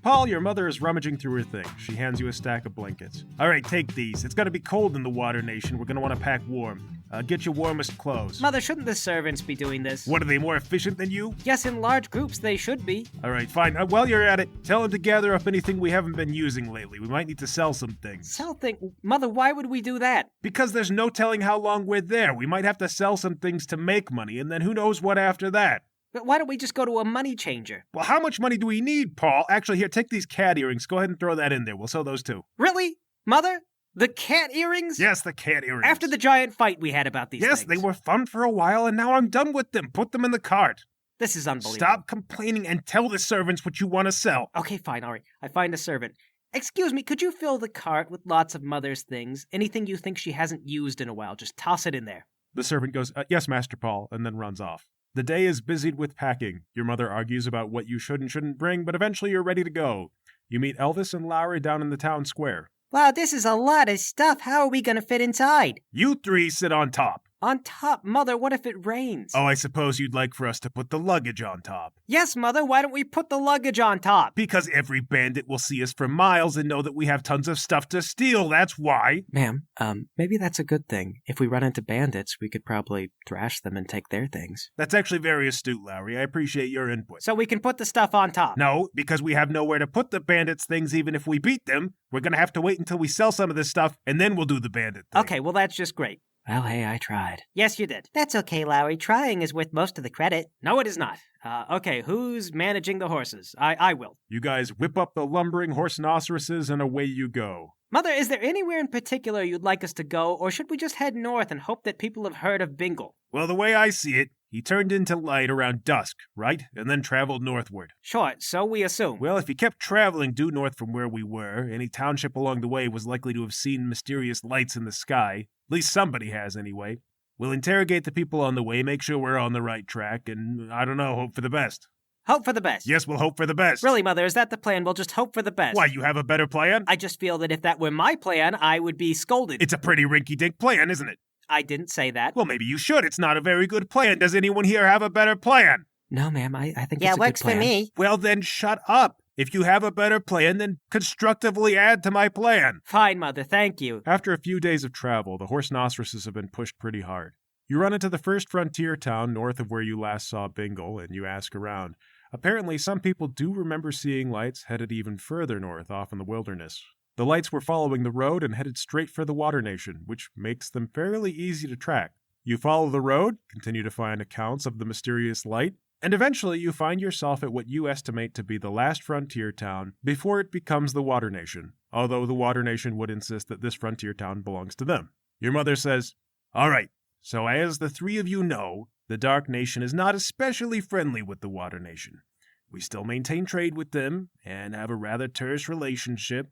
Paul, your mother is rummaging through her thing. She hands you a stack of blankets. All right, take these. It's going to be cold in the Water Nation. We're going to want to pack warm. Get your warmest clothes. Mother, shouldn't the servants be doing this? What, are they more efficient than you? Yes, in large groups they should be. All right, fine. While you're at it, tell them to gather up anything we haven't been using lately. We might need to sell some things. Sell things? Mother, why would we do that? Because there's no telling how long we're there. We might have to sell some things to make money, and then who knows what after that. But why don't we just go to a money changer? Well, how much money do we need, Paul? Actually, here, take these cat earrings. Go ahead and throw that in there. We'll sell those too. Really? Mother? The cat earrings? Yes, the cat earrings. After the giant fight we had about these things. Yes, they were fun for a while, and now I'm done with them. Put them in the cart. This is unbelievable. Stop complaining and tell the servants what you want to sell. Okay, fine, all right. I find a servant. Excuse me, could you fill the cart with lots of Mother's things? Anything you think she hasn't used in a while, just toss it in there. The servant goes, yes, Master Paul, and then runs off. The day is busied with packing. Your mother argues about what you should and shouldn't bring, but eventually you're ready to go. You meet Elvis and Lowry down in the town square. Wow, this is a lot of stuff. How are we going to fit inside? You three sit on top. On top? Mother, what if it rains? Oh, I suppose you'd like for us to put the luggage on top. Yes, Mother, why don't we put the luggage on top? Because every bandit will see us for miles and know that we have tons of stuff to steal, that's why. Ma'am, maybe that's a good thing. If we run into bandits, we could probably thrash them and take their things. That's actually very astute, Lowry. I appreciate your input. So we can put the stuff on top? No, because we have nowhere to put the bandits' things even if we beat them. We're gonna have to wait until we sell some of this stuff, and then we'll do the bandit thing. Okay, well that's just great. Well, hey, I tried. Yes, you did. That's okay, Lowry. Trying is worth most of the credit. No, it is not. Okay, who's managing the horses? I will. You guys whip up the lumbering horse-noceroses and away you go. Mother, is there anywhere in particular you'd like us to go, or should we just head north and hope that people have heard of Bingle? Well, the way I see it, he turned into light around dusk, right? And then traveled northward. Sure, so we assume. Well, if he kept traveling due north from where we were, any township along the way was likely to have seen mysterious lights in the sky. At least somebody has, anyway. We'll interrogate the people on the way, make sure we're on the right track, and, I don't know, hope for the best. Hope for the best? Yes, we'll hope for the best. Really, Mother, is that the plan? We'll just hope for the best. Why, you have a better plan? I just feel that if that were my plan, I would be scolded. It's a pretty rinky-dink plan, isn't it? I didn't say that. Well, maybe you should. It's not a very good plan. Does anyone here have a better plan? No, ma'am, I think it's a good plan. Yeah, works for me. Well, then shut up. If you have a better plan, then constructively add to my plan. Fine, Mother, thank you. After a few days of travel, the horse-noceroses have been pushed pretty hard. You run into the first frontier town north of where you last saw Bingle, and you ask around. Apparently, some people do remember seeing lights headed even further north off in the wilderness. The lights were following the road and headed straight for the Water Nation, which makes them fairly easy to track. You follow the road, continue to find accounts of the mysterious light, and eventually you find yourself at what you estimate to be the last frontier town before it becomes the Water Nation, although the Water Nation would insist that this frontier town belongs to them. Your mother says, "All right, so as the three of you know, the Dark Nation is not especially friendly with the Water Nation. We still maintain trade with them and have a rather terse relationship,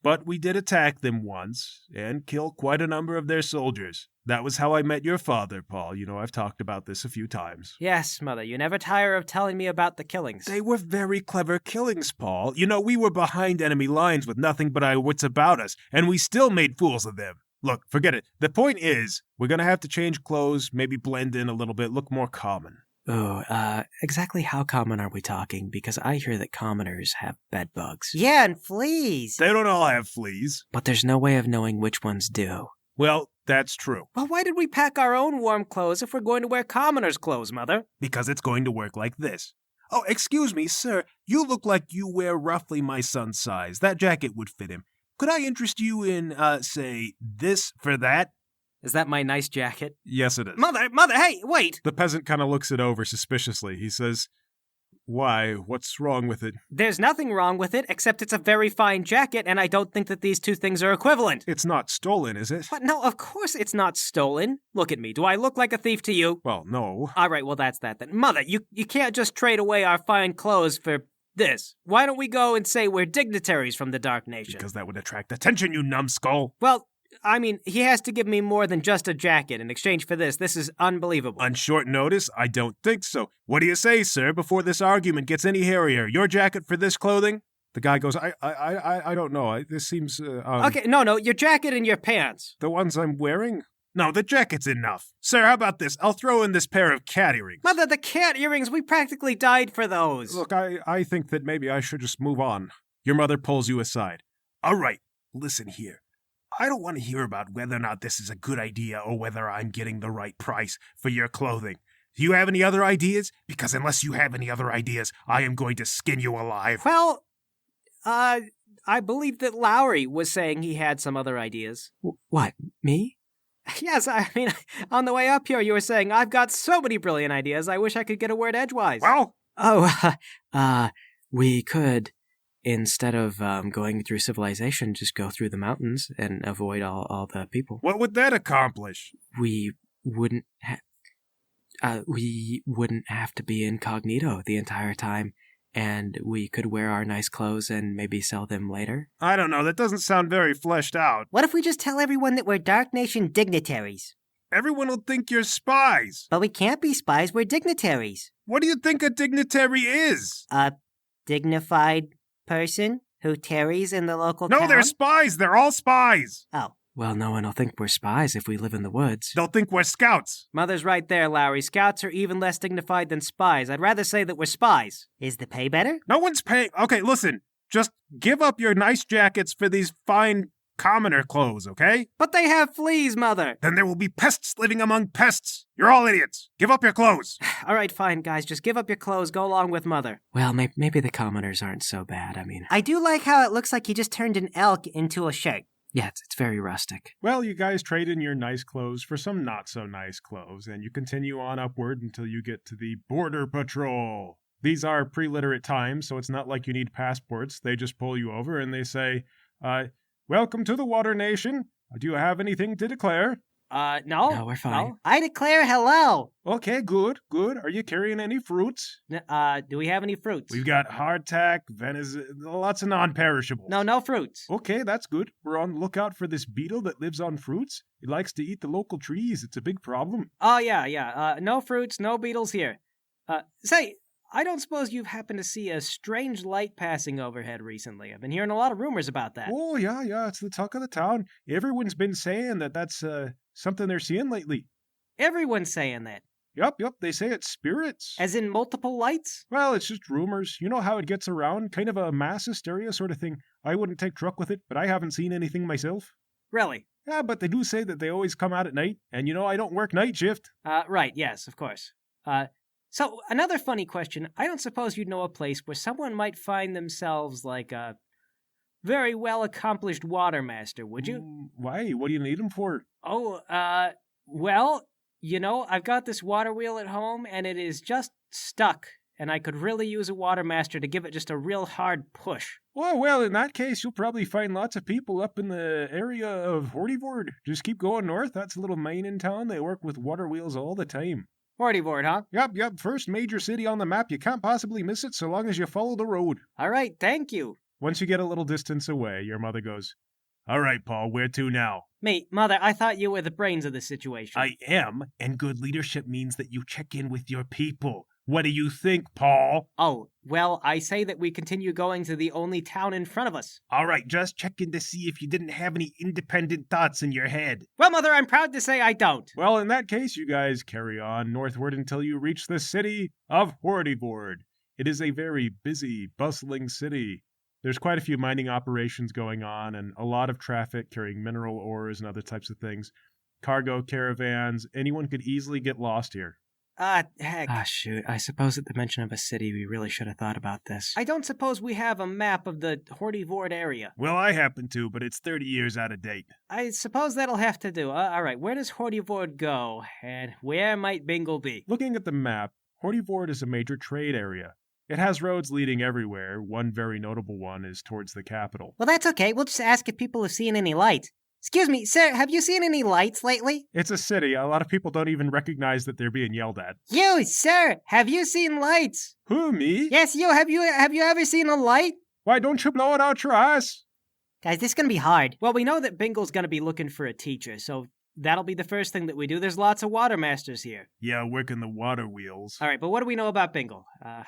but we did attack them once and kill quite a number of their soldiers. That was how I met your father, Paul. You know, I've talked about this a few times." Yes, Mother, you never tire of telling me about the killings. They were very clever killings, Paul. You know, we were behind enemy lines with nothing but our wits about us, and we still made fools of them. Look, forget it. The point is, we're going to have to change clothes, maybe blend in a little bit, look more common. Oh, exactly how common are we talking? Because I hear that commoners have bed bugs. Yeah, and fleas. They don't all have fleas. But there's no way of knowing which ones do. Well, that's true. Well, why did we pack our own warm clothes if we're going to wear commoners' clothes, Mother? Because it's going to work like this. Oh, excuse me, sir. You look like you wear roughly my son's size. That jacket would fit him. Could I interest you in, say, this for that? Is that my nice jacket? Yes, it is. Mother, hey, wait! The peasant kind of looks it over suspiciously. He says, "Why, what's wrong with it?" There's nothing wrong with it, except it's a very fine jacket, and I don't think that these two things are equivalent. It's not stolen, is it? What? No, of course it's not stolen. Look at me. Do I look like a thief to you? Well, no. All right, well, that's that then. Mother, you can't just trade away our fine clothes for this. Why don't we go and say we're dignitaries from the Dark Nation? Because that would attract attention, you numbskull. Well, I mean, he has to give me more than just a jacket in exchange for this. This is unbelievable. On short notice, I don't think so. What do you say, sir, before this argument gets any hairier? Your jacket for this clothing? The guy goes, I don't know. This seems, Okay, no, your jacket and your pants. The ones I'm wearing? No, the jacket's enough. Sir, how about this? I'll throw in this pair of cat earrings. Mother, the cat earrings, we practically died for those. Look, I think that maybe I should just move on. Your mother pulls you aside. All right, listen here. I don't want to hear about whether or not this is a good idea or whether I'm getting the right price for your clothing. Do you have any other ideas? Because unless you have any other ideas, I am going to skin you alive. Well, I believe that Lowry was saying he had some other ideas. What, me? Yes, I mean, on the way up here, you were saying, I've got so many brilliant ideas, I wish I could get a word edgewise. Well, Oh, we could, instead of going through civilization, just go through the mountains and avoid all the people. what would that accomplish? We wouldn't have to be incognito the entire time, and we could wear our nice clothes and maybe sell them later. I don't know, that doesn't sound very fleshed out. What if we just tell everyone that we're Dark Nation dignitaries? Everyone will think you're spies. But we can't be spies, we're dignitaries. What do you think a dignitary is? A dignified person who tarries in the local No, town? they're spies. They're all spies. Oh, Well, no one will think we're spies if we live in the woods. They'll think we're scouts. Mother's right there, Lowry. Scouts are even less dignified than spies. I'd rather say that we're spies. is the pay better? No one's paying. Okay, listen. Just give up your nice jackets for these fine commoner clothes, okay? But they have fleas, Mother. Then there will be pests living among pests. You're all idiots. Give up your clothes. All right, fine, guys. Just give up your clothes. Go along with Mother. Well, maybe the commoners aren't so bad. I mean, I do like how it looks like you just turned an elk into a shirt. yeah, it's very rustic. Well, you guys trade in your nice clothes for some not so nice clothes, and you continue on upward until you get to the Border Patrol. These are pre-literate times, so it's not like you need passports. They just pull you over and they say, welcome to the Water Nation. Do you have anything to declare? No. No, we're fine. No? I declare hello. Okay, good. Are you carrying any fruits? Do we have any fruits? We've got hardtack, venison, lots of non-perishables. No fruits. Okay, that's good. We're on the lookout for this beetle that lives on fruits. It likes to eat the local trees. It's a big problem. Oh, yeah. No fruits, no beetles here. Say, I don't suppose you've happened to see a strange light passing overhead recently. I've been hearing a lot of rumors about that. Oh, yeah, it's the talk of the town. Everyone's been saying that that's something they're seeing lately. Everyone's saying that. Yup, they say it's spirits. As in multiple lights? Well, it's just rumors. You know how it gets around, kind of a mass hysteria sort of thing. I wouldn't take truck with it, but I haven't seen anything myself. Really? Yeah, but they do say that they always come out at night, and you know I don't work night shift. Right, yes, of course. So, another funny question. I don't suppose you'd know a place where someone might find themselves like a very well-accomplished watermaster, would you? Why? What do you need them for? Oh, well, you know, I've got this water wheel at home, and it is just stuck, and I could really use a watermaster to give it just a real hard push. Oh, well, in that case, you'll probably find lots of people up in the area of Hortyvord. Just keep going north. That's a little mine in town. They work with water wheels all the time. Hortyvord, huh? Yep. First major city on the map. You can't possibly miss it so long as you follow the road. All right, thank you. Once you get a little distance away, your mother goes, All right, Paul, where to now? Mother, I thought you were the brains of the situation. I am, and good leadership means that you check in with your people. What do you think, Paul? Oh, well, I say that we continue going to the only town in front of us. All right, just checking to see if you didn't have any independent thoughts in your head. Well, Mother, I'm proud to say I don't. Well, in that case, you guys carry on northward until you reach the city of Hortyvord. It is a very busy, bustling city. There's quite a few mining operations going on and a lot of traffic carrying mineral ores and other types of things. Cargo caravans, anyone could easily get lost here. Heck. Ah, shoot. I suppose at the mention of a city, we really should have thought about this. I don't suppose we have a map of the Hortyvord area. Well, I happen to, but it's 30 years out of date. I suppose that'll have to do. All right, where does Hortyvord go? And where might Bingle be? Looking at the map, Hortyvord is a major trade area. It has roads leading everywhere. One very notable one is towards the capital. Well, that's okay. We'll just ask if people have seen any lights. Excuse me, sir, have you seen any lights lately? It's a city. A lot of people don't even recognize that they're being yelled at. You, sir, have you seen lights? Who, me? Yes, you. Have you ever seen a light? Why don't you blow it out your ass? Guys, this is gonna be hard. Well, we know that Bingle's gonna be looking for a teacher, so that'll be the first thing that we do. There's lots of watermasters here. Yeah, working the water wheels. All right, but what do we know about Bingle?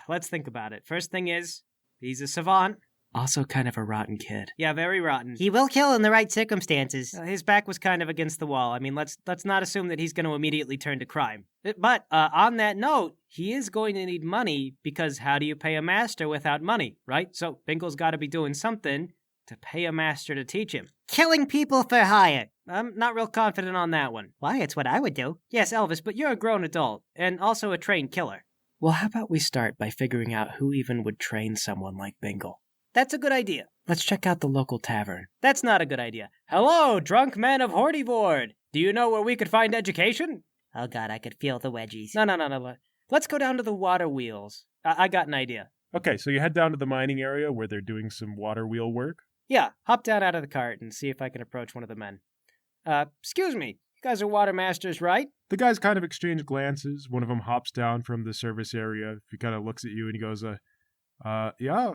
Let's think about it. First thing is, he's a savant. Also kind of a rotten kid. Yeah, very rotten. He will kill in the right circumstances. His back was kind of against the wall. I mean, let's not assume that he's going to immediately turn to crime. But on that note, he is going to need money because how do you pay a master without money, right? So Bingle's got to be doing something to pay a master to teach him. Killing people for hire. I'm not real confident on that one. Why, it's what I would do. Yes, Elvis, but you're a grown adult and also a trained killer. Well, how about we start by figuring out who even would train someone like Bingle? That's a good idea. Let's check out the local tavern. That's not a good idea. Hello, drunk men of Hortyvord. Do you know where we could find education? Oh god, I could feel the wedgies. No. Let's go down to the water wheels. I got an idea. Okay, so you head down to the mining area where they're doing some water wheel work. Yeah, hop down out of the cart and see if I can approach one of the men. Excuse me, you guys are water masters, right? The guys kind of exchange glances. One of them hops down from the service area. He kind of looks at you and he goes, yeah,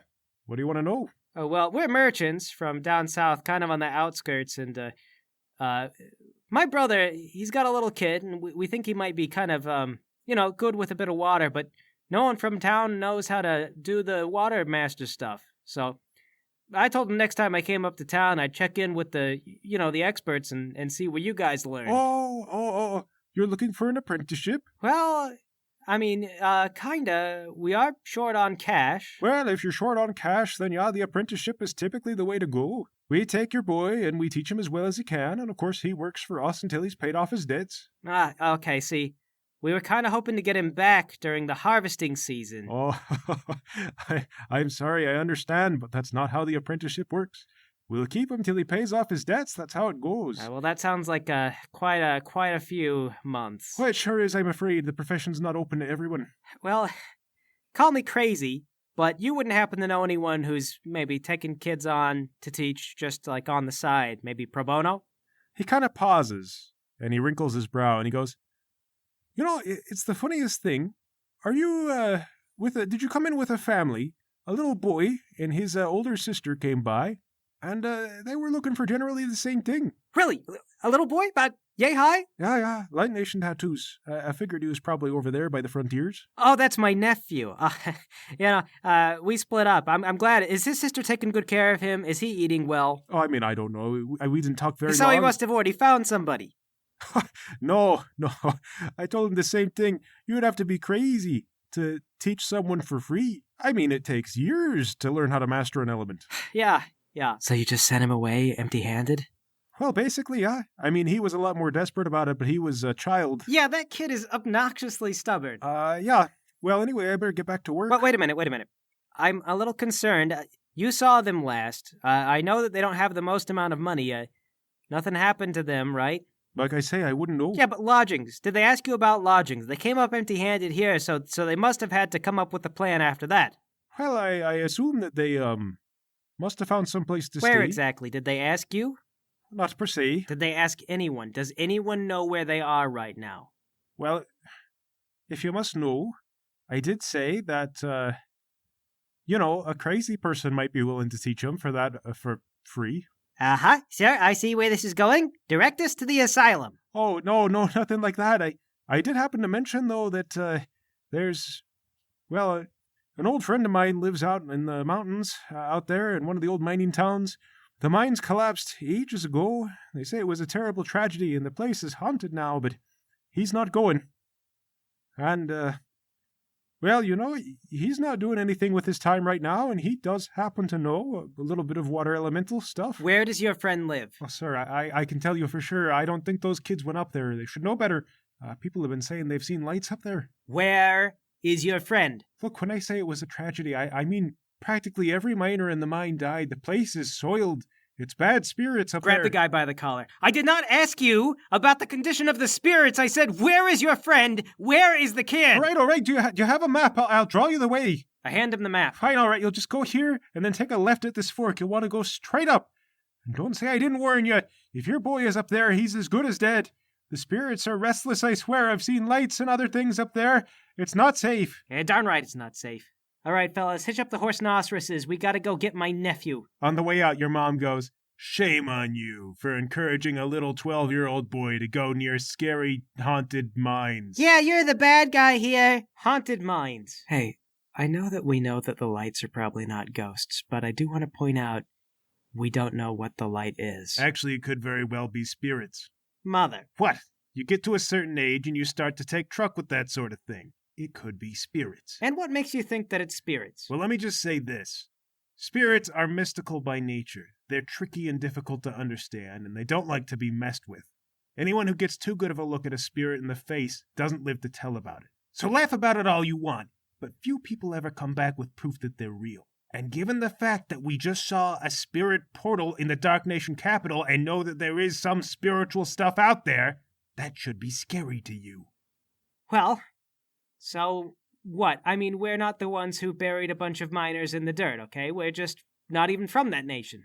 what do you want to know? Oh, well, we're merchants from down south, kind of on the outskirts, and, my brother, he's got a little kid, and we think he might be kind of, good with a bit of water, but no one from town knows how to do the water master stuff. So I told him next time I came up to town, I'd check in with the experts and see where you guys learn. Oh, you're looking for an apprenticeship? Well, I mean, kinda. We are short on cash. Well, if you're short on cash, then yeah, the apprenticeship is typically the way to go. We take your boy and we teach him as well as he can, and of course he works for us until he's paid off his debts. Ah, okay, see. We were kind of hoping to get him back during the harvesting season. Oh, I'm sorry, I understand, but that's not how the apprenticeship works. We'll keep him till he pays off his debts. That's how it goes. Well, that sounds like quite a few months. Well, it sure is, I'm afraid. The profession's not open to everyone. Well, call me crazy, but you wouldn't happen to know anyone who's maybe taking kids on to teach just like on the side, maybe pro bono? He kind of pauses, and he wrinkles his brow, and he goes, You know, it's the funniest thing. Are you, did you come in with a family? A little boy and his older sister came by. And they were looking for generally the same thing. Really? A little boy? About yay high? Yeah. Light Nation tattoos. I figured he was probably over there by the frontiers. Oh, that's my nephew. We split up. I'm glad. Is his sister taking good care of him? Is he eating well? Oh, I mean, I don't know. We didn't talk very long. So he must have already found somebody. No. I told him the same thing. You'd have to be crazy to teach someone for free. I mean, it takes years to learn how to master an element. Yeah. So you just sent him away empty-handed? Well, basically, yeah. I mean, he was a lot more desperate about it, but he was a child. Yeah, that kid is obnoxiously stubborn. Yeah. Well, anyway, I better get back to work. But wait a minute. I'm a little concerned. You saw them last. I know that they don't have the most amount of money. Nothing happened to them, right? Like I say, I wouldn't know. Yeah, but lodgings. Did they ask you about lodgings? They came up empty-handed here, so they must have had to come up with a plan after that. Well, I assume that they, must have found some place to stay. Where exactly? Did they ask you? Not per se. Did they ask anyone? Does anyone know where they are right now? Well, if you must know, I did say that, a crazy person might be willing to teach them for that, for free. Uh-huh. Sir, I see where this is going. Direct us to the asylum. Oh, no, nothing like that. I did happen to mention, though, that, there's, an old friend of mine lives out in the mountains, out there in one of the old mining towns. The mines collapsed ages ago. They say it was a terrible tragedy, and the place is haunted now, but he's not going. And, he's not doing anything with his time right now, and he does happen to know a little bit of water elemental stuff. Where does your friend live? Oh, sir, I can tell you for sure. I don't think those kids went up there. They should know better. People have been saying they've seen lights up there. Where is your friend? Look, when I say it was a tragedy, I mean practically every miner in the mine died. The place is soiled. It's bad spirits up there. Grab the guy by the collar. I did not ask you about the condition of the spirits. I said, where is your friend? Where is the kid? All right. Do you have a map? I'll draw you the way. I hand him the map. Fine, all right. You'll just go here and then take a left at this fork. You'll want to go straight up. And don't say I didn't warn you. If your boy is up there, he's as good as dead. The spirits are restless, I swear. I've seen lights and other things up there. It's not safe. Yeah, darn right it's not safe. All right, fellas, hitch up the horse-noceroses. We gotta go get my nephew. On the way out, your mom goes, Shame on you for encouraging a little 12-year-old boy to go near scary, haunted mines. Yeah, you're the bad guy here. Haunted mines. Hey, I know that the lights are probably not ghosts, but I do want to point out we don't know what the light is. Actually, it could very well be spirits. Mother. What? You get to a certain age and you start to take truck with that sort of thing. It could be spirits. And what makes you think that it's spirits? Well, let me just say this. Spirits are mystical by nature. They're tricky and difficult to understand, and they don't like to be messed with. Anyone who gets too good of a look at a spirit in the face doesn't live to tell about it. So laugh about it all you want, but few people ever come back with proof that they're real. And given the fact that we just saw a spirit portal in the Dark Nation capital and know that there is some spiritual stuff out there, that should be scary to you. Well, so what? I mean, we're not the ones who buried a bunch of miners in the dirt, okay? We're just not even from that nation.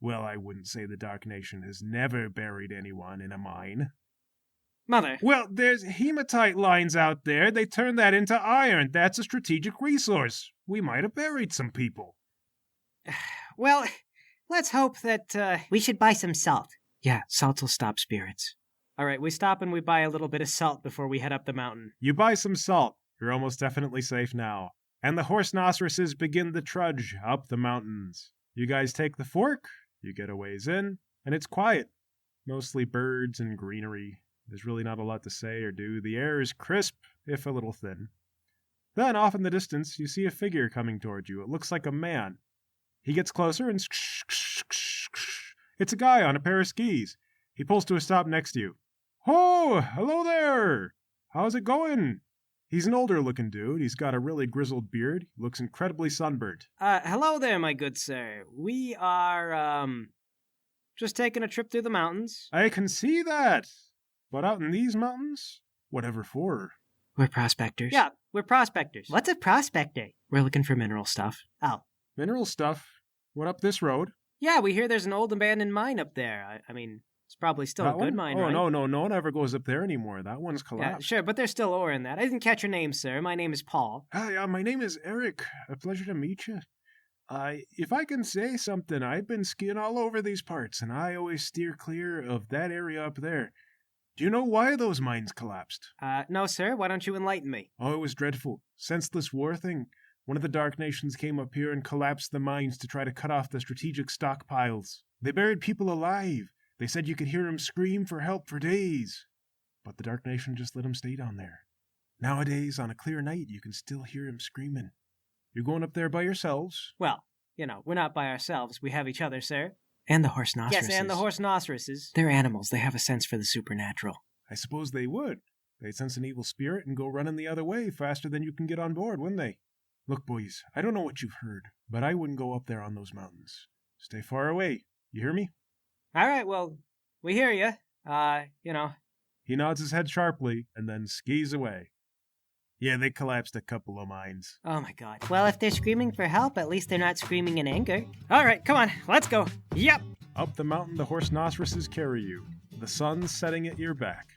Well, I wouldn't say the Dark Nation has never buried anyone in a mine. Mother. Well, there's hematite lines out there. They turn that into iron. That's a strategic resource. We might have buried some people. Well, let's hope that, We should buy some salt. Yeah, salt will stop spirits. All right, we stop and we buy a little bit of salt before we head up the mountain. You buy some salt. You're almost definitely safe now. And the horse-noceroses begin the trudge up the mountains. You guys take the fork, you get a ways in, and it's quiet. Mostly birds and greenery. There's really not a lot to say or do. The air is crisp, if a little thin. Then, off in the distance, you see a figure coming toward you. It looks like a man. He gets closer and it's a guy on a pair of skis. He pulls to a stop next to you. Oh, hello there! How's it going? He's an older-looking dude. He's got a really grizzled beard. He looks incredibly sunburnt. Hello there, my good sir. We are, just taking a trip through the mountains. I can see that. But out in these mountains? Whatever for? We're prospectors. Yeah, we're prospectors. What's a prospector? We're looking for mineral stuff. Oh, Mineral stuff. What up this road? Yeah, we hear there's an old abandoned mine up there. I mean, it's probably still That a good one? mine, Oh, right? no one ever goes up there anymore. That one's Yeah, collapsed. sure, but there's still ore in that. I didn't catch your name, sir. My name is Paul. Hi, my name is Eric. A pleasure to meet you. If I can say something, I've been skiing all over these parts, and I always steer clear of that area up there. Do you know why those mines collapsed? No, sir. Why don't you enlighten me? Oh, it was dreadful. Senseless war thing. One of the Dark Nations came up here and collapsed the mines to try to cut off the strategic stockpiles. They buried people alive. They said you could hear them scream for help for days. But the Dark Nation just let them stay down there. Nowadays, on a clear night, you can still hear them screaming. You're going up there by yourselves? Well, we're not by ourselves. We have each other, sir. And the horse-noceroses. Yes, and the horse-noceroses. They're animals. They have a sense for the supernatural. I suppose they would. They'd sense an evil spirit and go running the other way faster than you can get on board, wouldn't they? Look, boys, I don't know what you've heard, but I wouldn't go up there on those mountains. Stay far away. You hear me? All right, well, we hear you. He nods his head sharply and then skis away. Yeah, they collapsed a couple of mines. Oh, my God. well, if they're screaming for help, at least they're not screaming in anger. All right, come on. Let's go. Yep. Up the mountain the horse-noceroses carry you, the sun setting at your back.